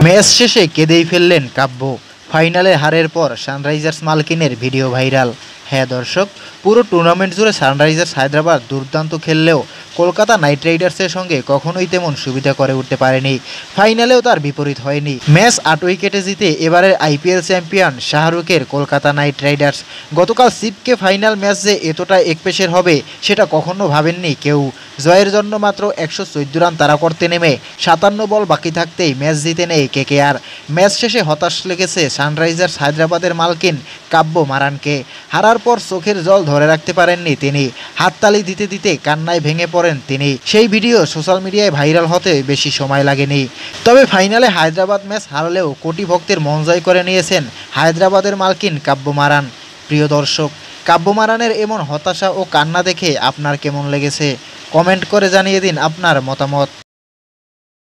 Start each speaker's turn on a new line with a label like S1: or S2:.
S1: Match শেষে কেঁদেই ফেললেন কাব্য। ফাইনালে হারের পর সানরাইজার্স মালকিনের ভিডিও ভাইরাল। হ্যাঁ দর্শক, পুরো টুর্নামেন্ট জুড়ে সানরাইজার্স হায়দ্রাবাদ দুর্দান্ত খেললেও কলকাতা নাইট রাইডার্সের সঙ্গে কখনোই তেমন সুবিধা করে উঠতে পারেনি। ফাইনালেও তার বিপরীত হয়নি। ম্যাচ ৮ উইকেটে জিতে এবারের আইপিএল চ্যাম্পিয়ন শাহরুখের কলকাতা নাইট রাইডার্স। গতকাল সিপকে ফাইনাল ম্যাচ যে এতটা একপেশের হবে সেটা কখনো ভাবেননি কেউ। জয়ের জন্য মাত্র ১১৪ রান তাড়া করতে নেমে ৫৭ বল বাকি থাকতেই ম্যাচ জিতে নেয় কেকেআর। ম্যাচ শেষে হতাশ লেগেছে সানরাইজার্স হায়দ্রাবাদের মালকিন কাব্য মারানকে। হারার পর চোখের জল ধরে রাখতে পারেননি তিনি। হাততালি দিতে দিতে কান্নায় ভেঙে পড়েন তিনি। সেই ভিডিও সোশ্যাল মিডিয়ায় ভাইরাল হতে বেশি সময় লাগেনি। তবে ফাইনালে হায়দ্রাবাদ ম্যাচ হারলেও কোটি ভক্তের মন জয় করে নিয়েছেন হায়দ্রাবাদের মালকিন কাব্য মারান। প্রিয় দর্শক, কাব্য মারানের এমন হতাশা ও কান্না দেখে আপনার কেমন লেগেছে কমেন্ট করে জানিয়ে দিন আপনার মতামত।